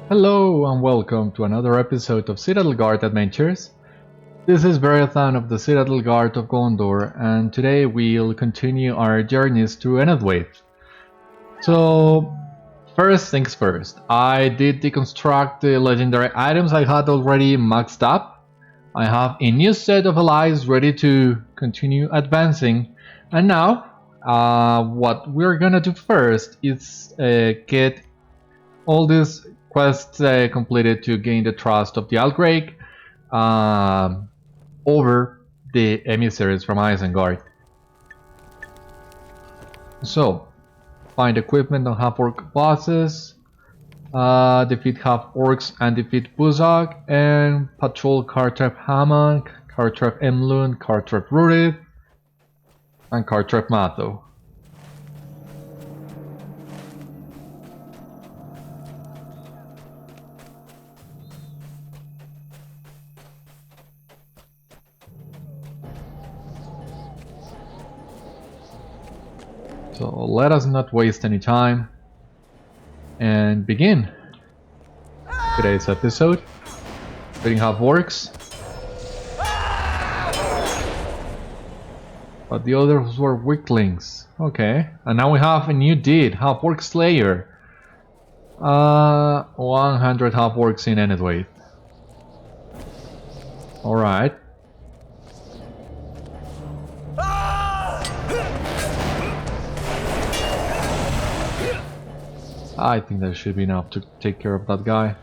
Hello and welcome to another episode of Citadel Guard Adventures. This is Beriathan of the Citadel Guard of Gondor, and today we'll continue our journeys through Enedwaith. So, first things first, I did deconstruct the legendary items I had already maxed up. I have a new set of allies ready to continue advancing, and now what we're gonna do first is get all these quests completed to gain the trust of the Aldraig over the emissaries from Isengard. So, find equipment on half-orc bosses, defeat half-orcs and defeat Buzog, and patrol Cartrep Hammond, Cartrep Emlyn, Cartrep Rurith, and Cartrep Matho. So let us not waste any time and begin today's episode. Beating half-orcs. But the others were weaklings. Okay. And now we have a new deed, half-orc slayer. 100 half-orcs in Enedwaith. Alright. I think that should be enough to take care of that guy.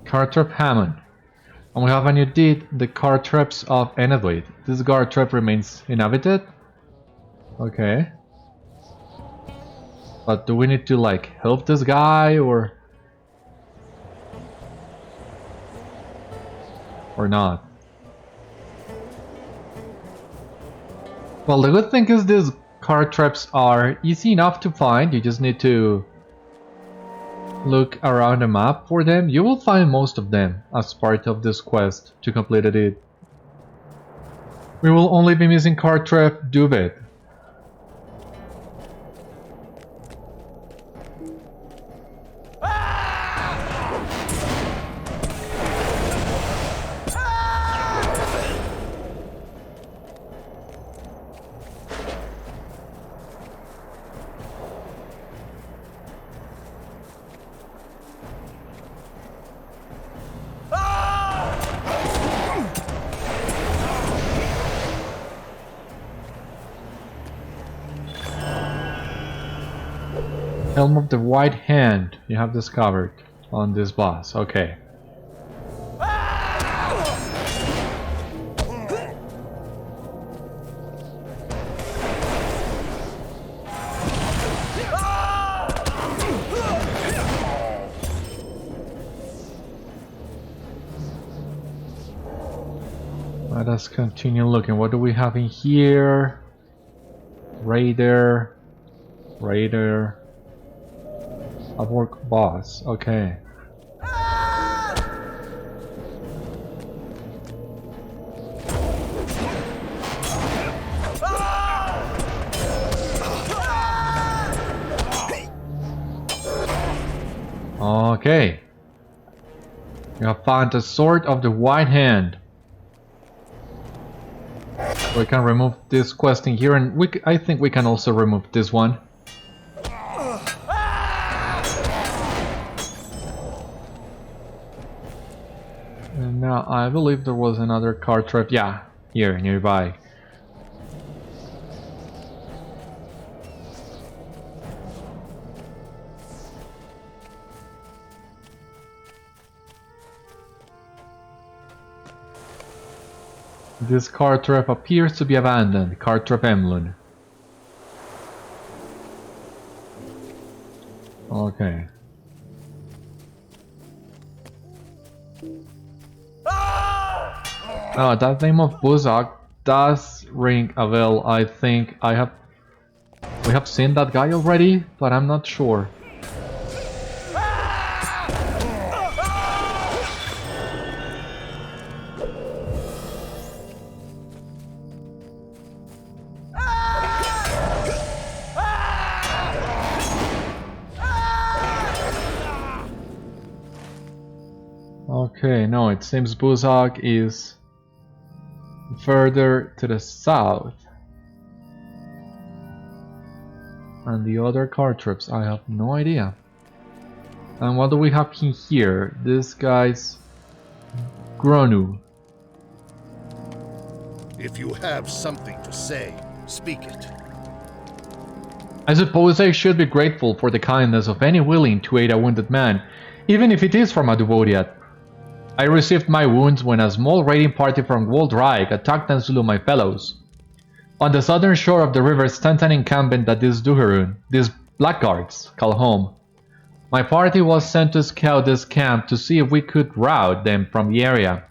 Cartrep Hammond. And we have a new deed, the Cartreps of Enedwaith. This Cartrep remains inhabited. Okay. But do we need to like help this guy or not? Well, the good thing is these Cartreps are easy enough to find. You just need to look around the map for them. You will find most of them as part of this quest to complete it. We will only be missing Cartrep Duvet. Helm of the White Hand you have discovered on this boss. Okay. Let us continue looking. What do we have in here? Raider. Half-orc boss, okay. Okay. We have found the Sword of the White Hand. We can remove this quest in here, and I think we can also remove this one. And now I believe there was another Cartrep, yeah, here nearby. This Cartrep appears to be abandoned, Cartrep Emlyn. Okay. Oh, that name of Buzog does ring a bell. I think we have seen that guy already, but I'm not sure. Okay, no, it seems Buzak is further to the south. And the other car trips, I have no idea. And what do we have in here? This guy's Gronu. If you have something to say, speak it. I suppose I should be grateful for the kindness of any willing to aid a wounded man, even if it is from a Duvodiad. I received my wounds when a small raiding party from Draig attacked and slew my fellows. On the southern shore of the river stands an encampment that these Duherun, these blackguards, call home. My party was sent to scout this camp to see if we could rout them from the area.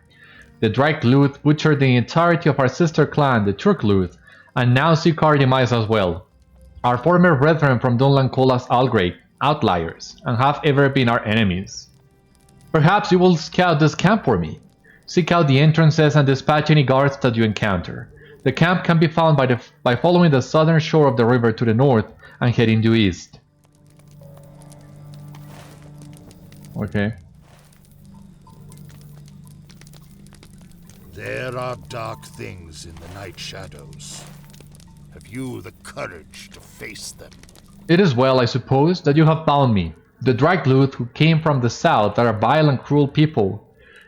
The Draig-lûth butchered the entirety of our sister clan, the Uch-lûth, and now seek our demise as well. Our former brethren from Dunlan call us Algrave, outliers, and have ever been our enemies. Perhaps you will scout this camp for me. Seek out the entrances and dispatch any guards that you encounter. The camp can be found by following the southern shore of the river to the north and heading due east. Okay. There are dark things in the night shadows. Have you the courage to face them? It is well, I suppose, that you have found me. The Draig-lûth who came from the south are a vile and cruel people.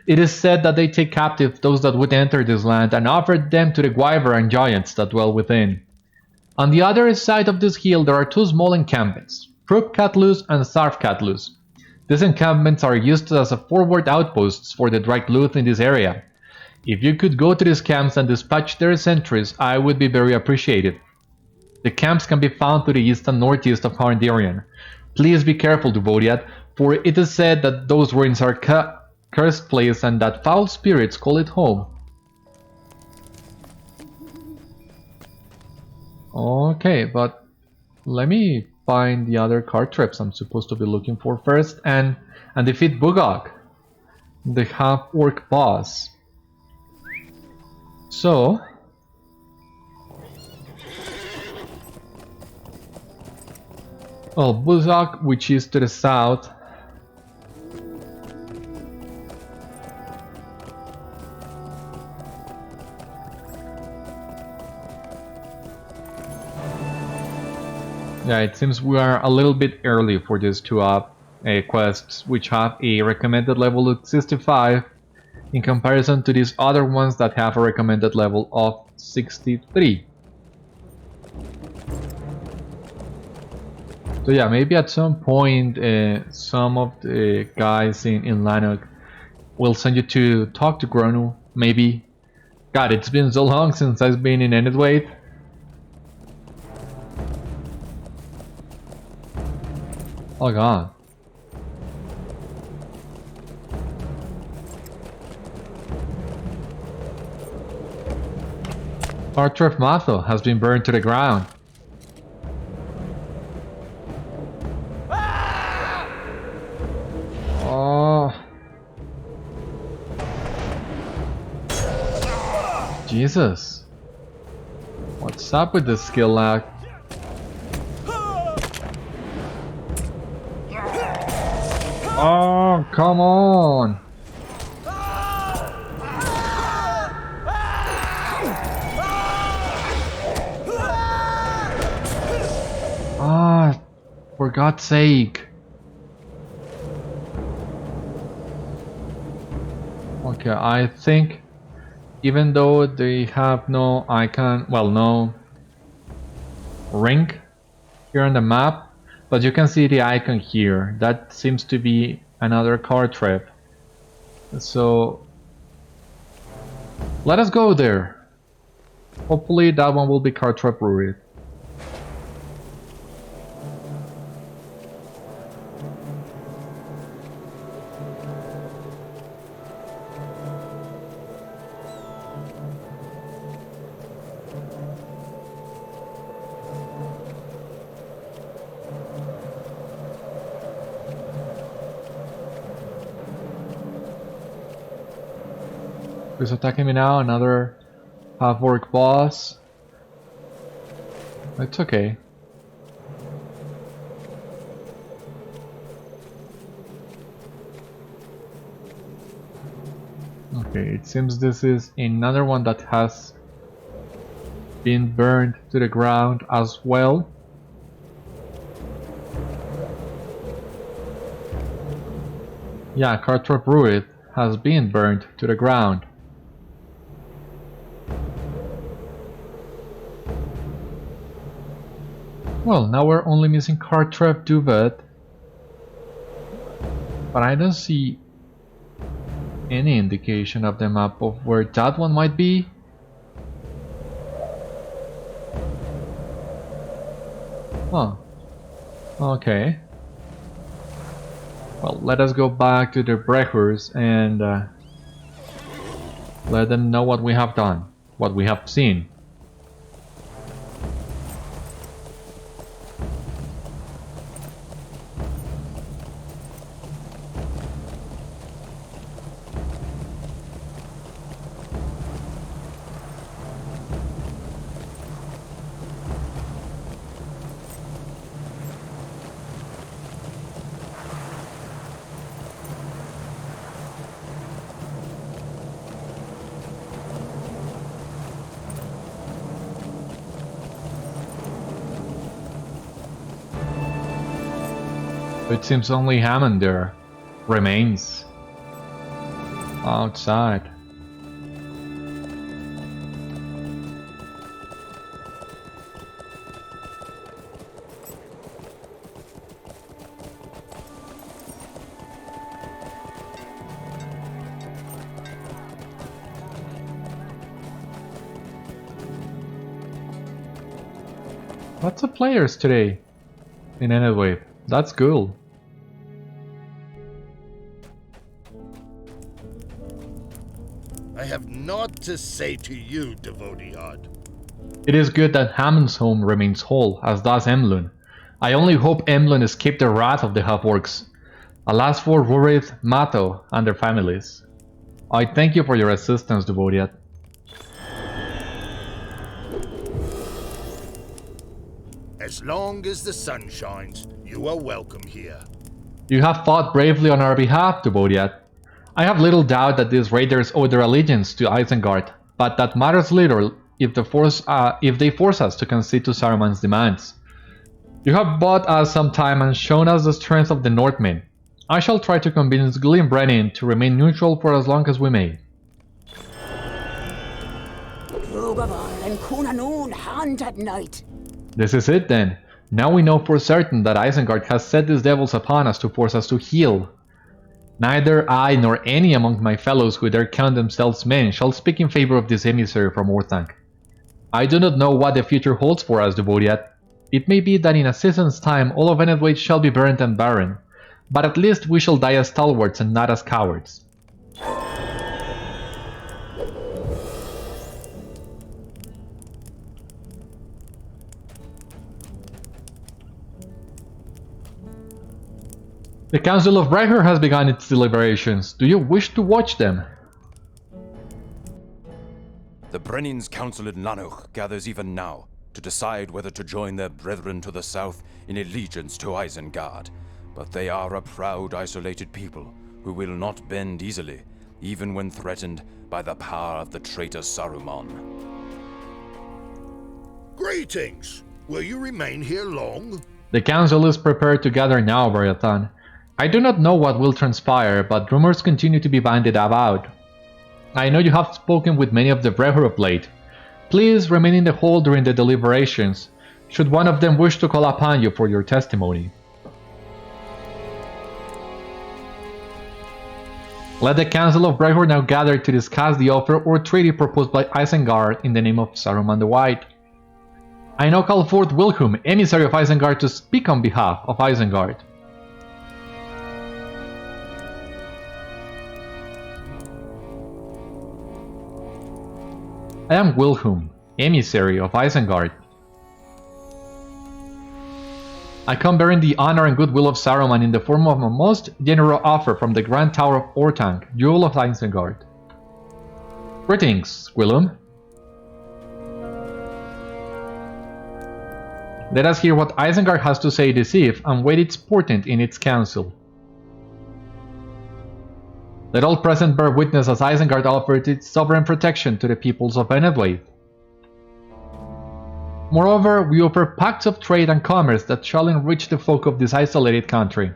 It is said that they take captive those that would enter this land and offer them to the Gwyver and giants that dwell within. On the other side of this hill there are two small encampments, Pruk-cat-lûth and Sarf-cat-lûth. These encampments are used as a forward outposts for the Draig-lûth in this area. If you could go to these camps and dispatch their sentries, I would be very appreciated. The camps can be found to the east and northeast of Harndirian. Please be careful, Duvodiad, for it is said that those ruins are cursed place and that foul spirits call it home. Okay, but let me find the other card trips I'm supposed to be looking for first and defeat Bugok, the half-orc boss. So, well, Buzak, which is to the south. Yeah, it seems we are a little bit early for these two quests, which have a recommended level of 65 in comparison to these other ones that have a recommended level of 63. So yeah, maybe at some point some of the guys in Lhanuch will send you to talk to Gronu, maybe. God, it's been so long since I've been in Enedwaith. Oh god. Archer of Matho has been burned to the ground. Oh. Jesus. What's up with this skill lag? Oh, come on! Ah, for God's sake! Okay, I think even though they have no icon, well, no ring here on the map, but you can see the icon here. That seems to be another card trip. So let us go there. Hopefully that one will be card trap rooted. Who's attacking me now? Another half-orc boss. It's okay. Okay, it seems this is another one that has been burned to the ground as well. Yeah, Cartrop has been burned to the ground. Well, now we're only missing Cartrep Duvet, but I don't see any indication of the map of where that one might be. Huh. Okay. Well, let us go back to the Brehurs and let them know what we have done, what we have seen. It seems only Hammond there remains outside. Lots of players today in Enedwaith. That's cool. I have naught to say to you, Devotee-Hod. It is good that Hammond's home remains whole, as does Emlyn. I only hope Emlyn escaped the wrath of the half-orcs. Alas for Rurith, Matho, and their families. I thank you for your assistance, Devotee-Hod. As long as the sun shines, you are welcome here. You have fought bravely on our behalf, Devotee-Hod. I have little doubt that these raiders owe their allegiance to Isengard, but that matters little if they force us to concede to Saruman's demands. You have bought us some time and shown us the strength of the Northmen. I shall try to convince Glynn Brenin to remain neutral for as long as we may. Hand at night. This is it then. Now we know for certain that Isengard has set these devils upon us to force us to heal. Neither I nor any among my fellows who dare count themselves men shall speak in favor of this emissary from Orthanc. I do not know what the future holds for us, Devotee-Hod. It may be that in a season's time all of Enedwaith shall be burnt and barren, but at least we shall die as stalwarts and not as cowards. The Council of Brehur has begun its deliberations. Do you wish to watch them? The Brenin's council in Lhanuch gathers even now to decide whether to join their brethren to the south in allegiance to Isengard. But they are a proud, isolated people who will not bend easily, even when threatened by the power of the traitor Saruman. Greetings! Will you remain here long? The council is prepared to gather now, Beriathan. I do not know what will transpire, but rumors continue to be bandied about. I know you have spoken with many of the Brehur of late. Please remain in the hall during the deliberations, should one of them wish to call upon you for your testimony. Let the Council of Brehur now gather to discuss the offer or treaty proposed by Isengard in the name of Saruman the White. I now call forth Wilhelm, emissary of Isengard, to speak on behalf of Isengard. I am Wilhelm, emissary of Isengard. I come bearing the honor and goodwill of Saruman in the form of a most generous offer from the Grand Tower of Orthanc, Jewel of Isengard. Greetings, Wilhelm. Let us hear what Isengard has to say this eve and wait its portent in its council. Let all present bear witness as Isengard offered its sovereign protection to the peoples of Enedwaith. Moreover, we offer pacts of trade and commerce that shall enrich the folk of this isolated country.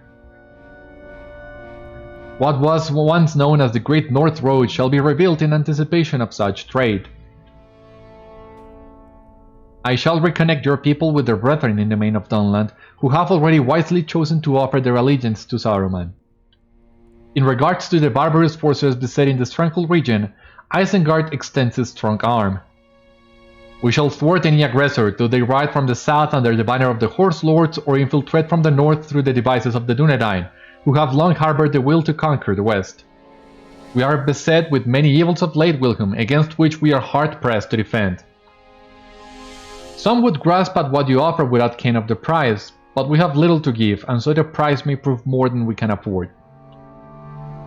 What was once known as the Great North Road shall be rebuilt in anticipation of such trade. I shall reconnect your people with their brethren in the main of Dunland, who have already wisely chosen to offer their allegiance to Saruman. In regards to the barbarous forces besetting the Stranglehold region, Isengard extends its strong arm. We shall thwart any aggressor, though they ride from the south under the banner of the Horse Lords or infiltrate from the north through the devices of the Dunedain, who have long harbored the will to conquer the west. We are beset with many evils of late, Wilhelm, against which we are hard-pressed to defend. Some would grasp at what you offer without ken of the price, but we have little to give, and so the price may prove more than we can afford.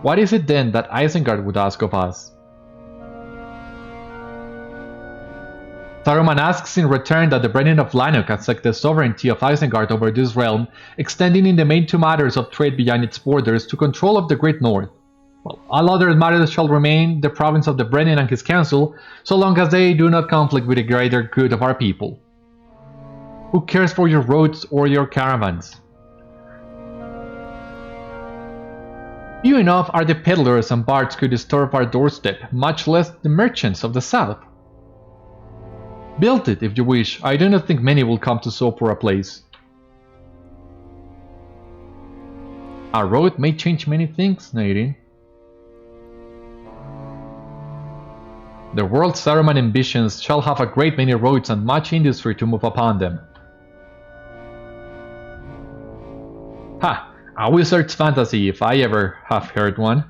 What is it then that Isengard would ask of us? Saruman asks in return that the Brenin of Lhanuch accept the sovereignty of Isengard over this realm, extending in the main to matters of trade beyond its borders to control of the Great North. Well, all other matters shall remain the province of the Brenin and his council, so long as they do not conflict with the greater good of our people. Who cares for your roads or your caravans? Few enough are the peddlers and bards who disturb our doorstep, much less the merchants of the south. Build it if you wish. I do not think many will come to so poor a place. A road may change many things, Nadine. The world Saruman ambitions shall have a great many roads and much industry to move upon them. Ha! A wizard's fantasy, if I ever have heard one.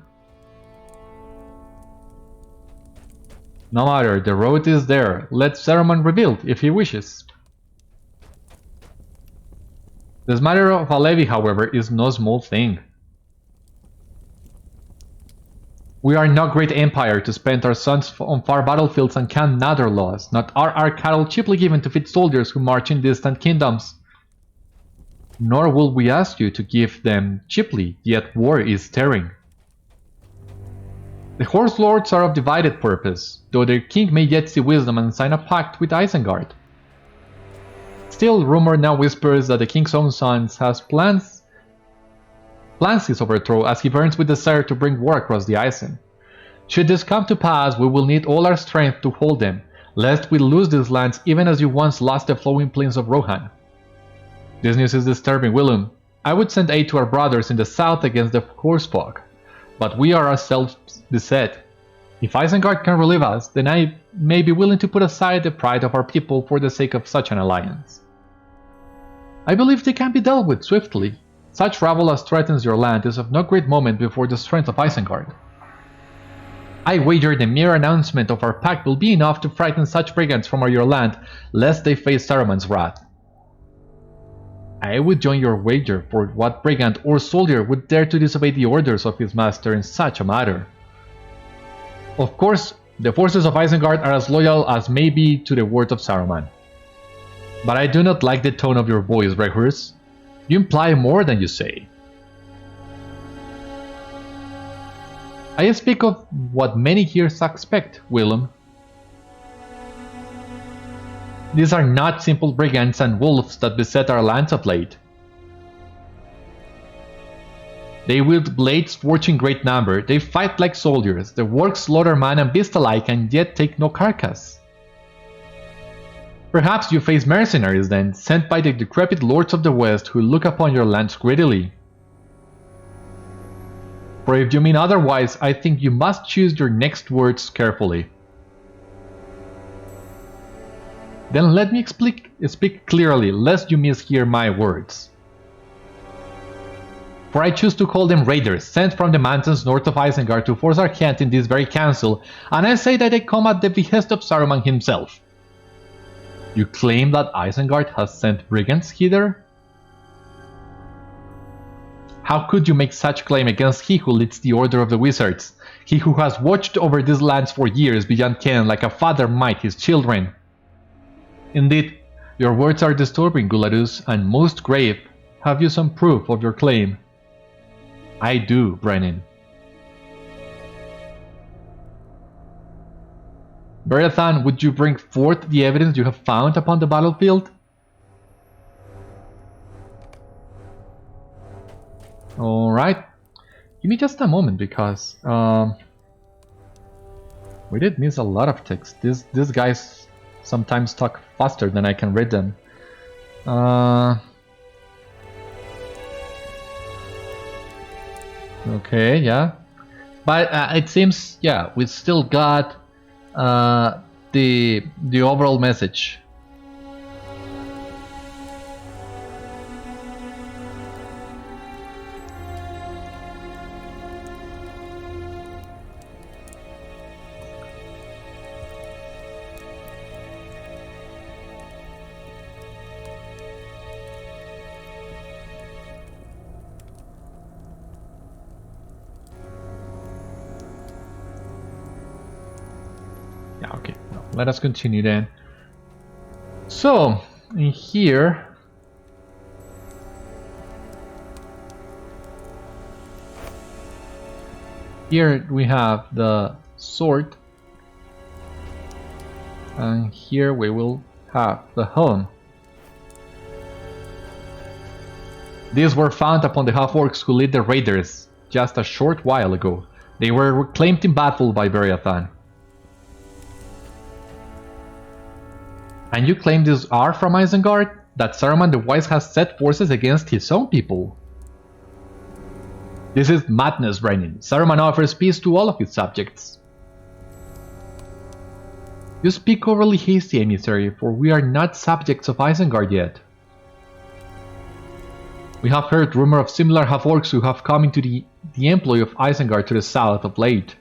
No matter, the road is there. Let Saruman rebuild, if he wishes. This matter of a levy, however, is no small thing. We are no great empire to spend our sons on far battlefields and can neither laws, not are our cattle cheaply given to feed soldiers who march in distant kingdoms. Nor will we ask you to give them cheaply, yet war is stirring. The Horse Lords are of divided purpose, though their king may yet see wisdom and sign a pact with Isengard. Still, rumor now whispers that the king's own son plans his overthrow as he burns with desire to bring war across the Isen. Should this come to pass, we will need all our strength to hold them, lest we lose these lands even as you once lost the flowing plains of Rohan. This news is disturbing, Willem. I would send aid to our brothers in the south against the Horsefolk, but we are ourselves beset. If Isengard can relieve us, then I may be willing to put aside the pride of our people for the sake of such an alliance. I believe they can be dealt with swiftly. Such rabble as threatens your land is of no great moment before the strength of Isengard. I wager the mere announcement of our pact will be enough to frighten such brigands from your land, lest they face Saruman's wrath. I would join your wager, for what brigand or soldier would dare to disobey the orders of his master in such a matter? Of course, the forces of Isengard are as loyal as may be to the words of Saruman. But I do not like the tone of your voice, Brehurs. You imply more than you say. I speak of what many here suspect, Willem. These are not simple brigands and wolves that beset our lands of late. They wield blades forged in great number, they fight like soldiers, their work slaughter man and beast alike and yet take no carcass. Perhaps you face mercenaries then, sent by the decrepit lords of the west who look upon your lands greedily. For if you mean otherwise, I think you must choose your next words carefully. Then let me speak clearly, lest you mishear my words. For I choose to call them raiders, sent from the mountains north of Isengard to force our hand in this very council, and I say that they come at the behest of Saruman himself. You claim that Isengard has sent brigands hither? How could you make such claim against he who leads the Order of the Wizards, he who has watched over these lands for years beyond ken like a father might his children? Indeed, your words are disturbing, Uch-lûth, and most grave. Have you some proof of your claim? I do, Brenin. Beriathan, would you bring forth the evidence you have found upon the battlefield? Alright. Give me just a moment because we did miss a lot of text. These guys sometimes talk faster than I can read them. Okay, yeah. But it seems, yeah, we still got the overall message. Yeah, okay. No, let us continue then. So, in here... Here we have the sword. And here we will have the helm. These were found upon the half-orcs who led the raiders just a short while ago. They were reclaimed in battle by Beriathan. And you claim these are from Isengard? That Saruman the Wise has set forces against his own people? This is madness, Brenin. Saruman offers peace to all of his subjects. You speak overly hasty, emissary, for we are not subjects of Isengard yet. We have heard rumor of similar half-orcs who have come into the employ of Isengard to the south of late.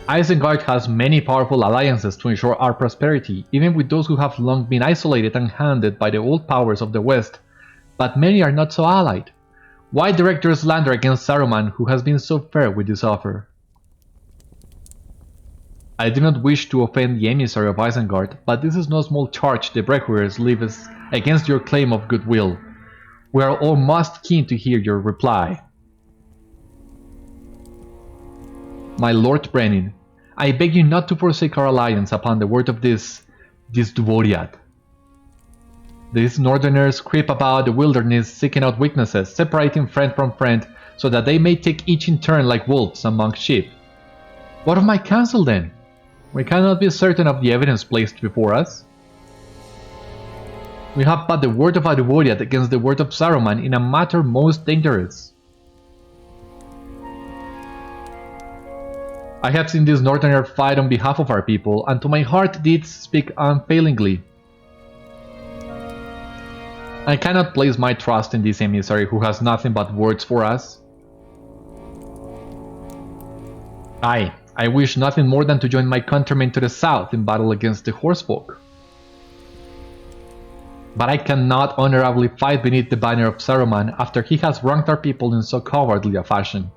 Isengard has many powerful alliances to ensure our prosperity, even with those who have long been isolated and handed by the old powers of the West, but many are not so allied. Why direct your slander against Saruman, who has been so fair with this offer? I do not wish to offend the emissary of Isengard, but this is no small charge the Brehurers levies against your claim of goodwill. We are all most keen to hear your reply. My Lord Brenin, I beg you not to forsake our alliance upon the word of this Dvoriad. These northerners creep about the wilderness seeking out weaknesses, separating friend from friend, so that they may take each in turn like wolves among sheep. What of my counsel then? We cannot be certain of the evidence placed before us. We have but the word of Dvoriad against the word of Saruman in a matter most dangerous. I have seen this northerner fight on behalf of our people, and to my heart deeds speak unfailingly. I cannot place my trust in this emissary who has nothing but words for us. I wish nothing more than to join my countrymen to the south in battle against the horsefolk. But I cannot honorably fight beneath the banner of Saruman after he has wronged our people in so cowardly a fashion.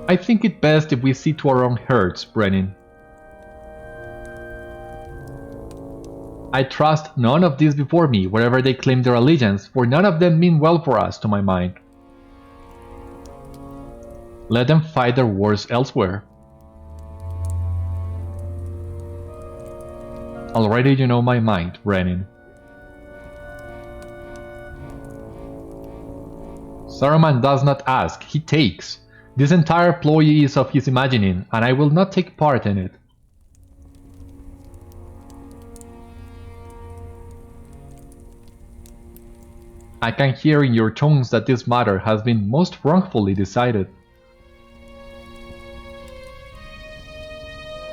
I think it best if we see to our own hurts, Brenin. I trust none of these before me, wherever they claim their allegiance, for none of them mean well for us, to my mind. Let them fight their wars elsewhere. Already you know my mind, Brenin. Saruman does not ask, he takes. This entire ploy is of his imagining, and I will not take part in it. I can hear in your tones that this matter has been most wrongfully decided.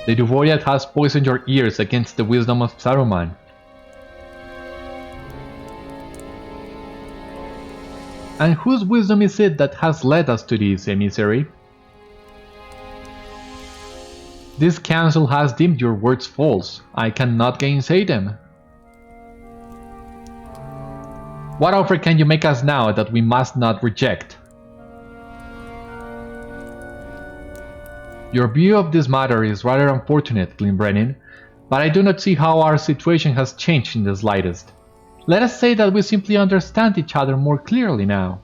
The Dvoriad has poisoned your ears against the wisdom of Saruman. And whose wisdom is it that has led us to this, emissary? This council has deemed your words false. I cannot gainsay them. What offer can you make us now that we must not reject? Your view of this matter is rather unfortunate, Glynn Brenin, but I do not see how our situation has changed in the slightest. Let us say that we simply understand each other more clearly now.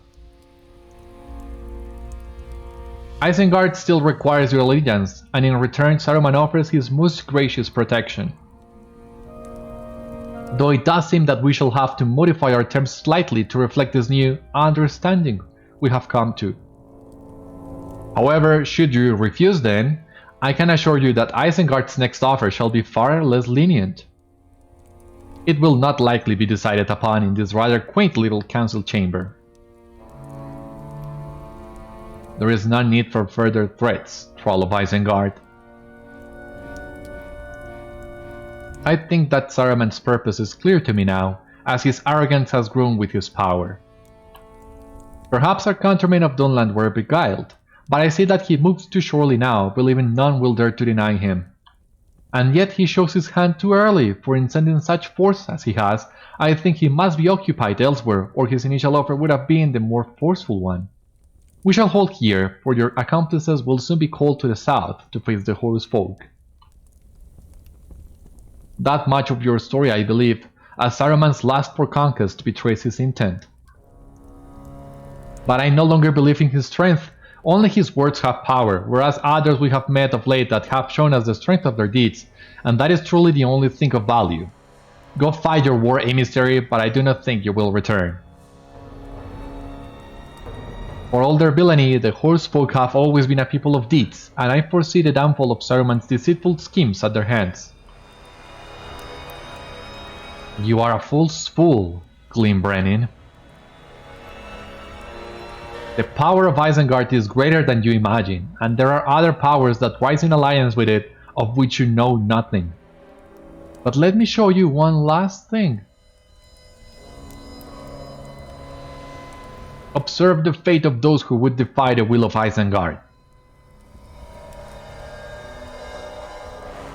Isengard still requires your allegiance, and in return Saruman offers his most gracious protection. Though it does seem that we shall have to modify our terms slightly to reflect this new understanding we have come to. However, should you refuse then, I can assure you that Isengard's next offer shall be far less lenient. It will not likely be decided upon in this rather quaint little council chamber. There is no need for further threats, Thrall of Isengard. I think that Saruman's purpose is clear to me now, as his arrogance has grown with his power. Perhaps our countrymen of Dunland were beguiled, but I see that he moves too surely now, believing none will dare to deny him. And yet he shows his hand too early, for in sending such force as he has, I think he must be occupied elsewhere, or his initial offer would have been the more forceful one. We shall hold here, for your accomplices will soon be called to the south to face the Horus folk. That much of your story I believe, as Saruman's last for conquest betrays his intent. But I no longer believe in his strength. Only his words have power, whereas others we have met of late that have shown us the strength of their deeds, and that is truly the only thing of value. Go fight your war, emissary, but I do not think you will return. For all their villainy, the Horse folk have always been a people of deeds, and I foresee the downfall of Saruman's deceitful schemes at their hands. You are a fool's fool, Glynn Brenin. The power of Isengard is greater than you imagine, and there are other powers that rise in alliance with it, of which you know nothing. But let me show you one last thing. Observe the fate of those who would defy the will of Isengard.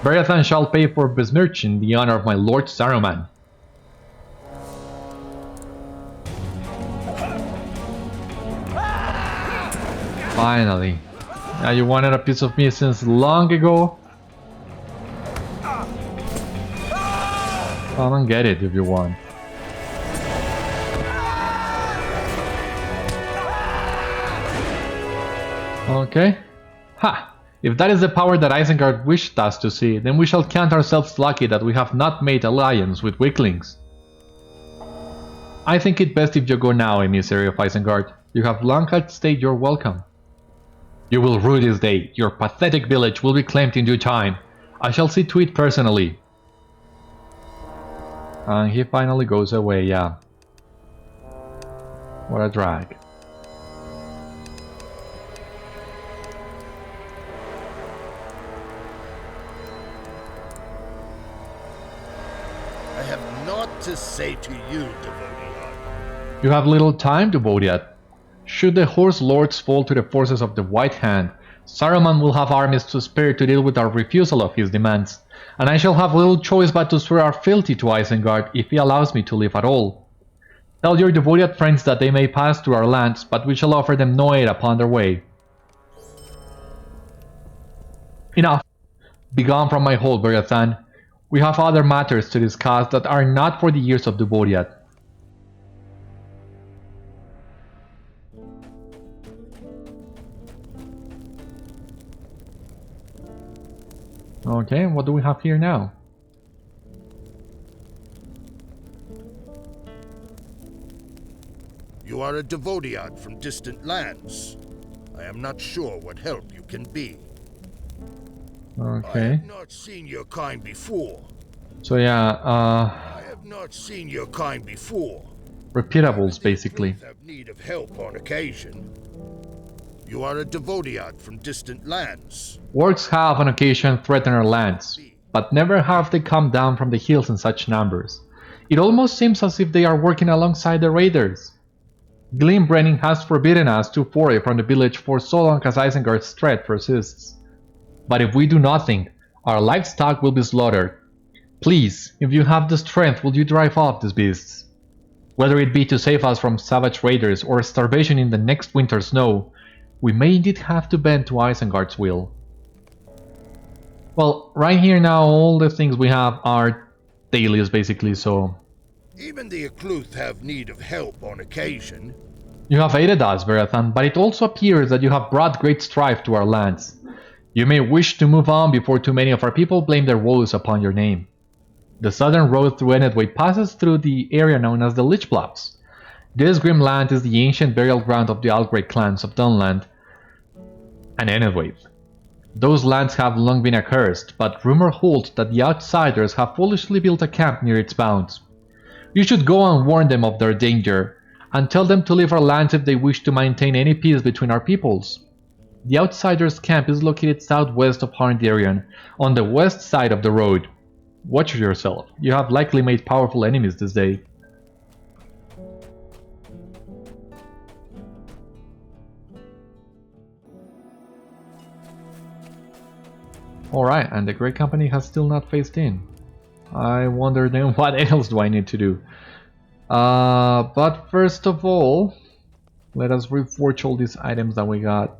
Beriathan shall pay for besmirching the honor of my lord Saruman. Finally. Now you wanted a piece of me since long ago? Come and get it if you want. Okay. Ha! If that is the power that Isengard wished us to see, then we shall count ourselves lucky that we have not made alliance with weaklings. I think it best if you go now, emissary of Isengard. You have long outstayed your welcome. You will rue this day. Your pathetic village will be claimed in due time. I shall see to it personally. And he finally goes away, yeah. What a drag. I have naught to say to you, Devonian. You have little time to vote yet. Should the Horse Lords fall to the forces of the White Hand, Saruman will have armies to spare to deal with our refusal of his demands, and I shall have little choice but to swear our fealty to Isengard if he allows me to live at all. Tell your devoted friends that they may pass through our lands, but we shall offer them no aid upon their way. Enough! Begone from my hold, Beriathan. We have other matters to discuss that are not for the ears of Devonian. Okay, what do we have here now? You are a Devonian from distant lands. I am not sure what help you can be. Okay. I have not seen your kind before. So yeah, I have not seen your kind before. repeatables basically. Have need of help on occasion. You are a Devonian from distant lands. Orcs have on occasion threatened our lands, but never have they come down from the hills in such numbers. It almost seems as if they are working alongside the raiders. Glynn Brenin has forbidden us to foray from the village for so long as Isengard's threat persists. But if we do nothing, our livestock will be slaughtered. Please, if you have the strength, will you drive off these beasts? Whether it be to save us from savage raiders or starvation in the next winter snow, we may indeed have to bend to Isengard's will. Well, right here now, all the things we have are dailies basically, so... Even the Uch-lûth have need of help on occasion. You have aided us, Beriathan, but it also appears that you have brought great strife to our lands. You may wish to move on before too many of our people blame their woes upon your name. The southern road through Enedwaith passes through the area known as the Lich Bluffs. This grim land is the ancient burial ground of the Algrave clans of Dunland and Enedwaith. Those lands have long been accursed, but rumor holds that the outsiders have foolishly built a camp near its bounds. You should go and warn them of their danger, and tell them to leave our lands if they wish to maintain any peace between our peoples. The outsiders' camp is located southwest of Harndarian, on the west side of the road. Watch yourself, you have likely made powerful enemies this day. Alright, and the Great Company has still not phased in. I wonder then what else do I need to do? But first of all, let us reforge all these items that we got.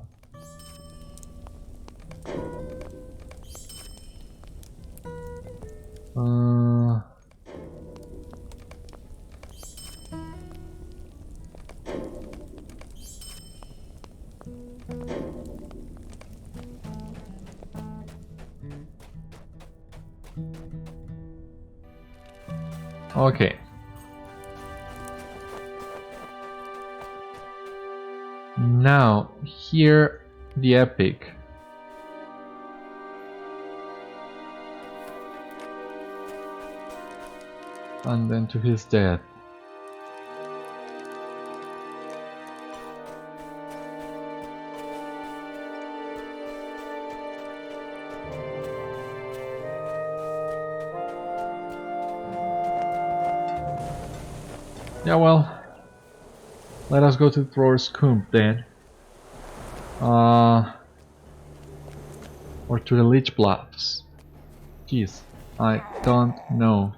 Okay. Now, here the epic. And then to his death. Yeah, well, let us go to Thor's Kump then. Or to the Lich Bluffs. Jeez, I don't know.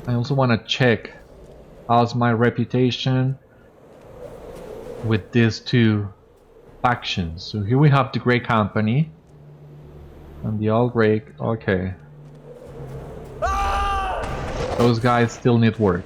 I also want to check how's my reputation with these two factions. So here we have the Grey Company and the All Grey. Okay, those guys still need work.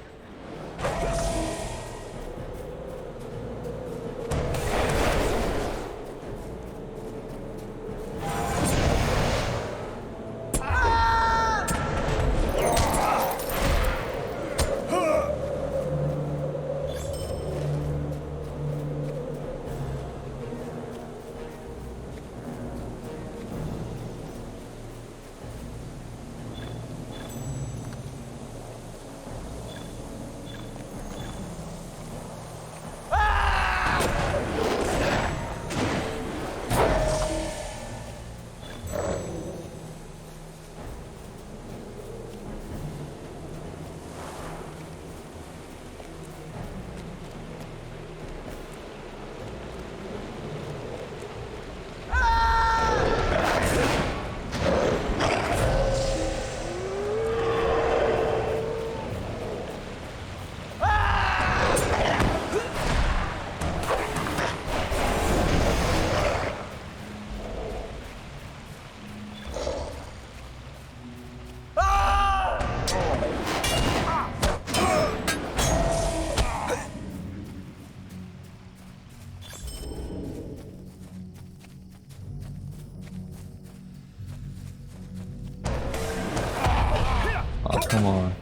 Oh, come on.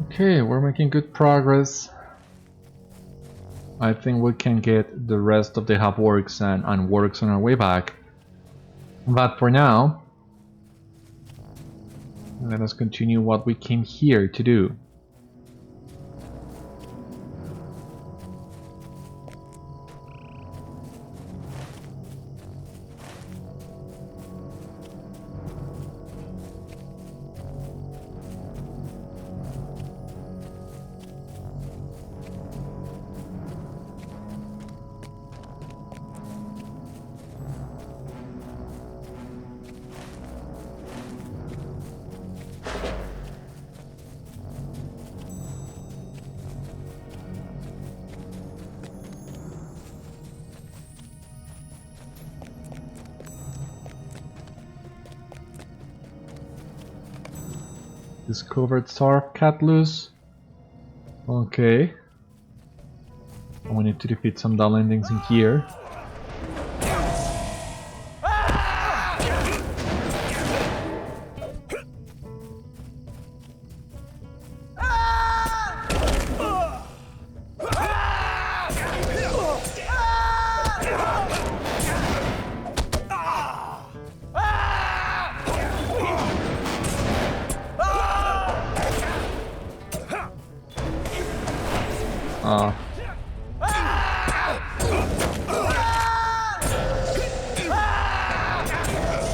Okay, we're making good progress. I think we can get the rest of the hub works and works on our way back. But for now, let us continue what we came here to do. Discovered Sarf-Catlus. Okay. And we need to defeat some dull endings in here.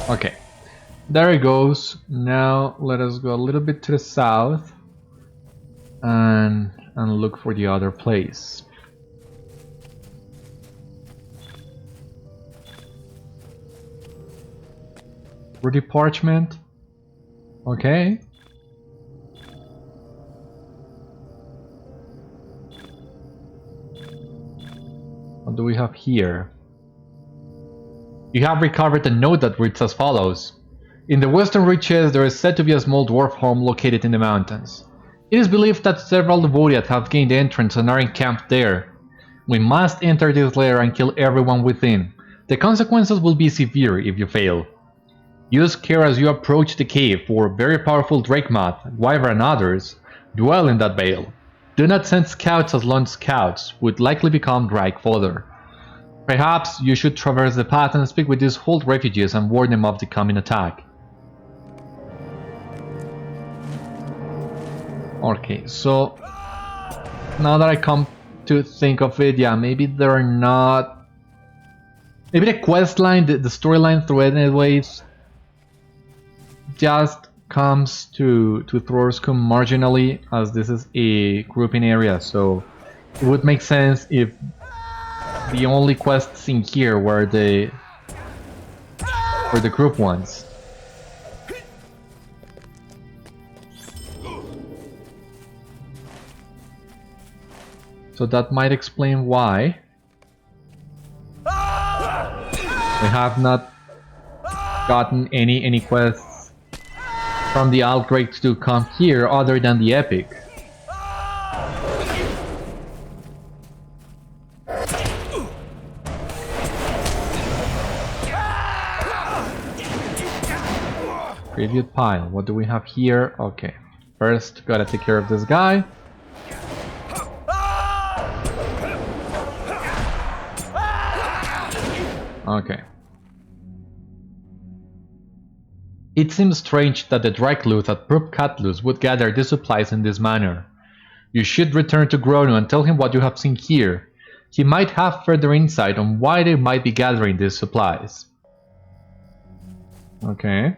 Okay, there it goes. Now let us go a little bit to the south and look for the other place. Ruddy parchment. Okay. What do we have here? You have recovered a note that reads as follows. In the western reaches there is said to be a small dwarf home located in the mountains. It is believed that several Beriathan have gained entrance and are encamped there. We must enter this lair and kill everyone within. The consequences will be severe if you fail. Use care as you approach the cave, for very powerful Draig-lûth, Wyvern and others dwell in that vale. Do not send scouts, as lone scouts would likely become drag fodder. Perhaps you should traverse the path and speak with these hold refugees and warn them of the coming attack. Okay, so now that I come to think of it, yeah, maybe they're not... Maybe the quest line, the storyline through Enedwaith just comes to Thorscombe marginally, as this is a grouping area, so it would make sense if the only quests in here were the group ones. So that might explain why we have not gotten any quests from the outbreaks to come here other than the epic. Tribute pile. What do we have here? Okay. First, gotta take care of this guy. Okay. It seems strange that the Draig-lûth at Catlus would gather the supplies in this manner. You should return to Gronu and tell him what you have seen here. He might have further insight on why they might be gathering these supplies. Okay.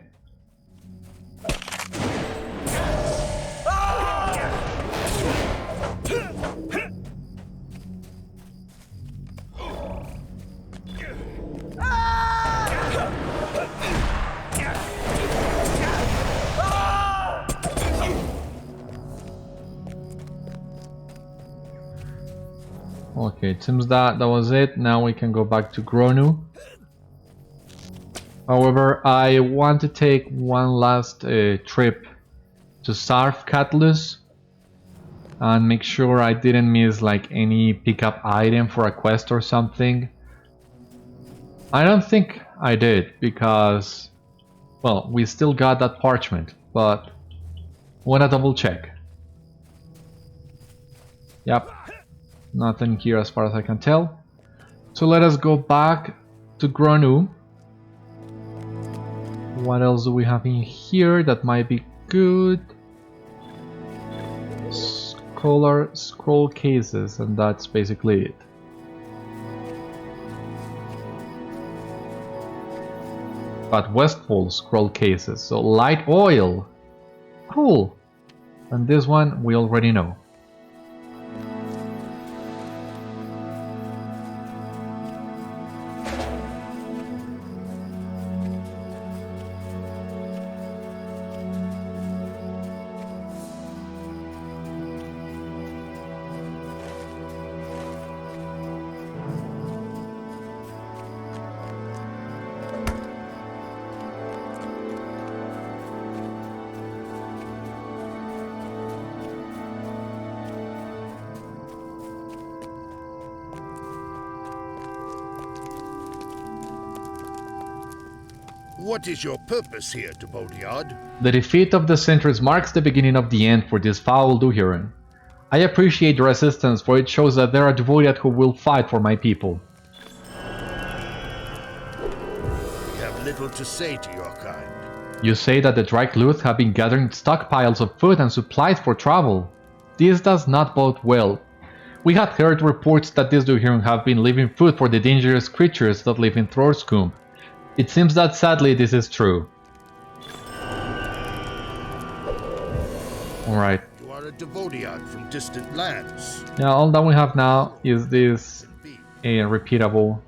Okay, it seems that was it. Now we can go back to Gronu. However, I want to take one last trip to Sarf-Catlus and make sure I didn't miss like any pickup item for a quest or something. I don't think I did, because, well, we still got that parchment, but wanna double check. Yep. Nothing here as far as I can tell. So let us go back to Gronu. What else do we have in here that might be good? Scroll cases, and that's basically it. But Westfall scroll cases, so light oil. Cool. And this one we already know. What is your purpose here, Dubodiad? The defeat of the Sentries marks the beginning of the end for this foul Duhiran. I appreciate the resistance, for it shows that there are Duvodiad who will fight for my people. We have little to say to your kind. You say that the Draig-lûth have been gathering stockpiles of food and supplies for travel. This does not bode well. We had heard reports that these Duhiran have been leaving food for the dangerous creatures that live in Throrscombe. It seems that sadly this is true. Alright. You are a Dubodiad from distant lands. Yeah, all that we have now is this repeatable.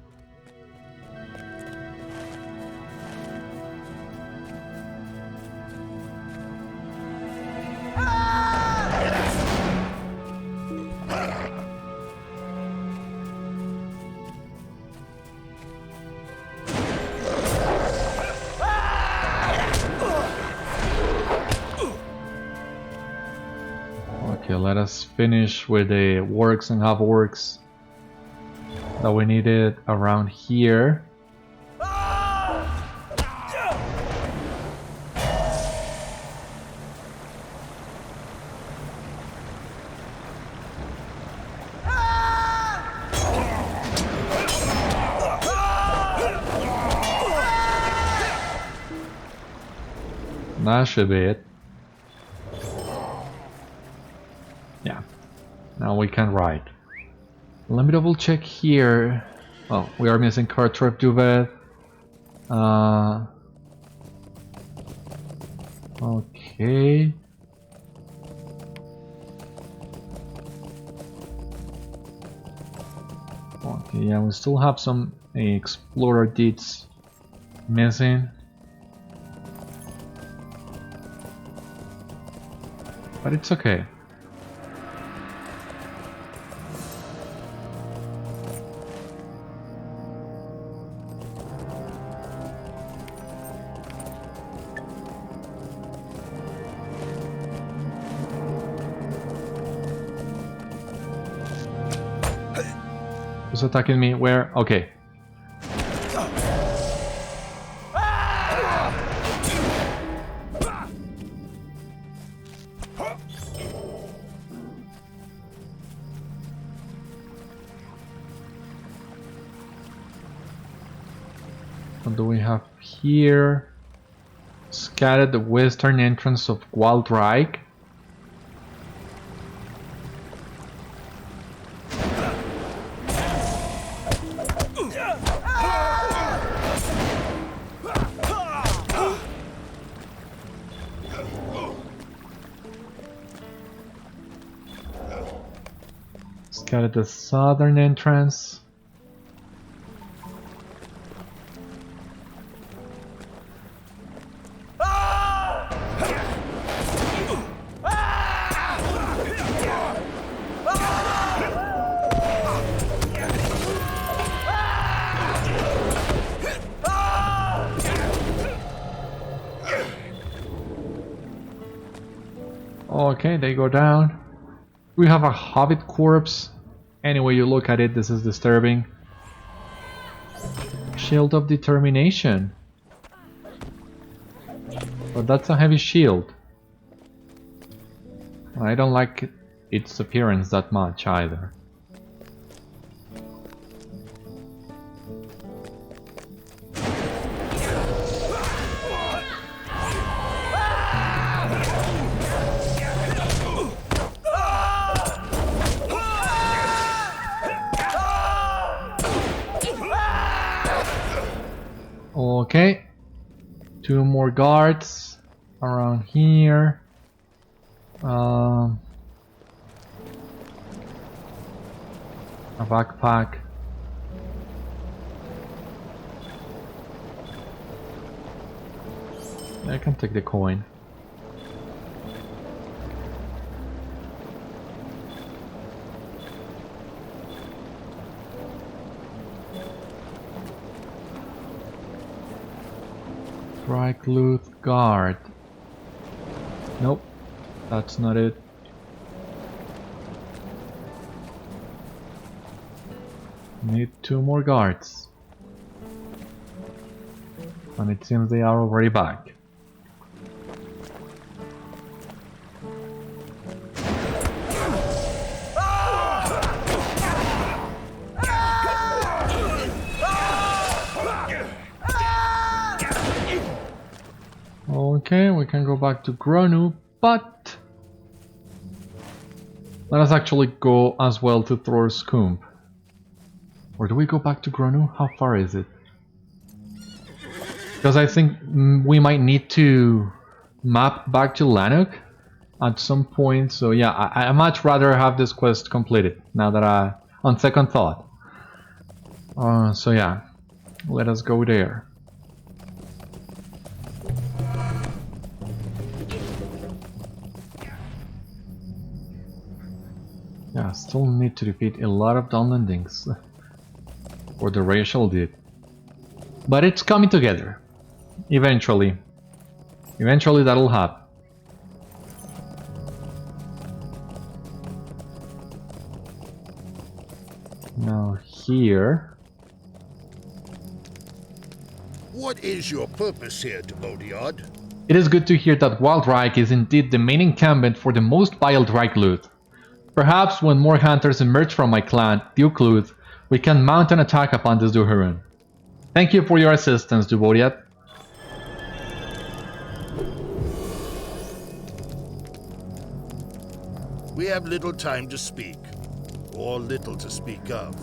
Okay, let us finish with the works and half-works that we needed around here. That should be it. Yeah, now we can ride. Let me double check here. Oh, we are missing Cartrep Duvet. Okay. Okay, yeah, we still have some explorer deeds missing. But it's okay. Who's attacking me? Where? Okay. What do we have here? Scattered the western entrance of Gwaldreich. Scattered the southern entrance. Okay, they go down. We have a hobbit corpse. Any way you look at it, this is disturbing. Shield of Determination. But that's a heavy shield. I don't like its appearance that much either. Okay, 2 more guards around here. A backpack. I can take the coin. Draig-lûth guard. Nope, that's not it. Need 2 more guards. And it seems they are already back. Okay, we can go back to Gronu, but let us actually go as well to Thor's Comb. Or do we go back to Gronu? How far is it? Because I think we might need to map back to Lhanuch at some point. So yeah, I much rather have this quest completed now that on second thought. So yeah, let us go there. Yeah, still need to defeat a lot of downlandings. Or the racial did. But it's coming together. Eventually. Eventually that'll happen. Now here... What is your purpose here, Devodiad? It is good to hear that Wild Draig is indeed the main encampment for the most vile Draig-lûth. Perhaps when more hunters emerge from my clan, the Uch-lûth, we can mount an attack upon this Duhurin. Thank you for your assistance, Devodiad. We have little time to speak, or little to speak of.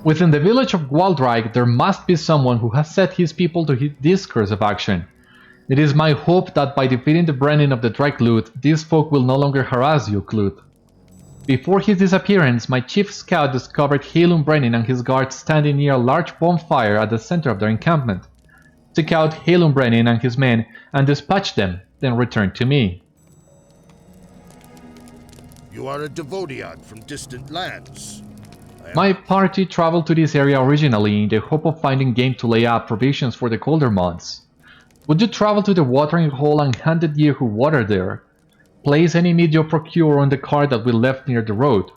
Within the village of Gwaldraig, there must be someone who has set his people to this course of action. It is my hope that by defeating the Brenin of the Draig-lûth, these folk will no longer harass the Uch-lûth. Before his disappearance, my chief scout discovered Glynn Brenin and his guards standing near a large bonfire at the center of their encampment. Took out Glynn Brenin and his men and dispatched them, then returned to me. You are a Devodiad from distant lands. My party traveled to this area originally in the hope of finding game to lay up provisions for the colder months. Would you travel to the watering hole and hunt the deer who water there? Place any meat you procure on the cart that we left near the road.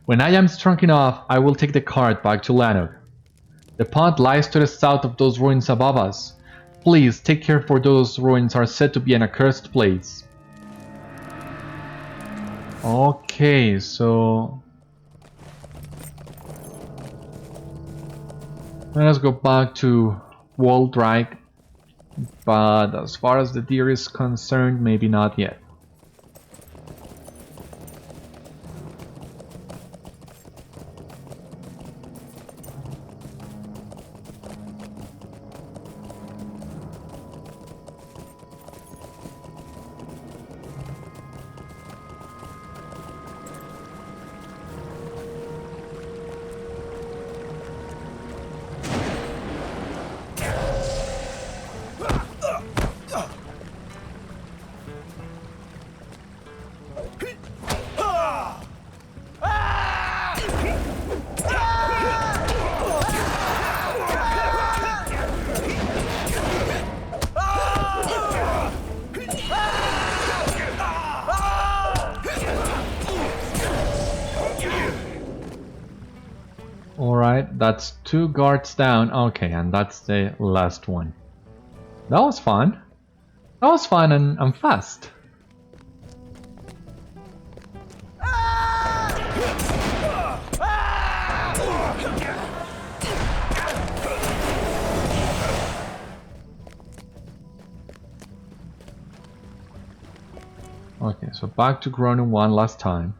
When I am strong enough, I will take the cart back to Lhanuch. The pond lies to the south of those ruins above us. Please take care, for those ruins are said to be an accursed place. Okay, so... let us go back to Gwaldraig, but as far as the deer is concerned, maybe not yet. Alright, that's 2 guards down. Okay, and that's the last one. That was fun. That was fun and fast. Okay, so back to Gronu one last time.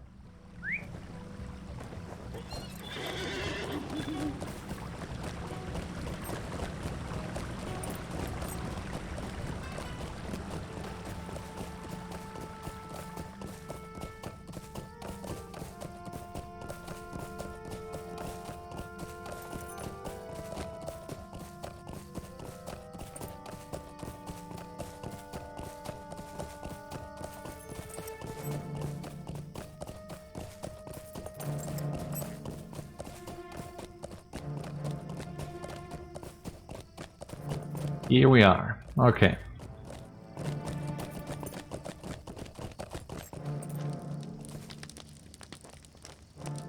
Here we are. Okay.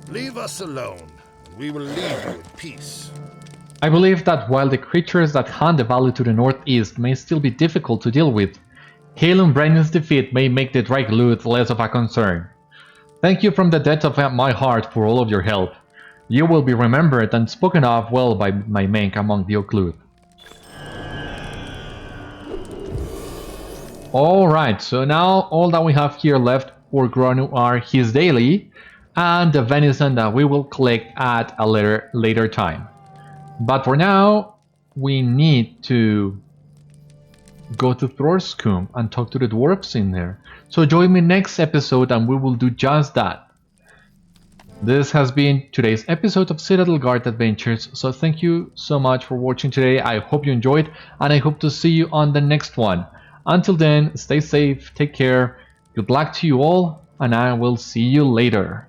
Leave us alone, and we will leave you in peace. I believe that while the creatures that haunt the valley to the northeast may still be difficult to deal with, Glynn Brenin's defeat may make the Draig-lûth less of a concern. Thank you from the depth of my heart for all of your help. You will be remembered and spoken of well by my men among the Uch-lûth. Alright, so now all that we have here left for Gronu are his daily and the venison that we will collect at a later time. But for now, we need to go to Thorscombe and talk to the dwarves in there. So join me next episode and we will do just that. This has been today's episode of Citadel Guard Adventures, so thank you so much for watching today. I hope you enjoyed and I hope to see you on the next one. Until then, stay safe, take care, good luck to you all, and I will see you later.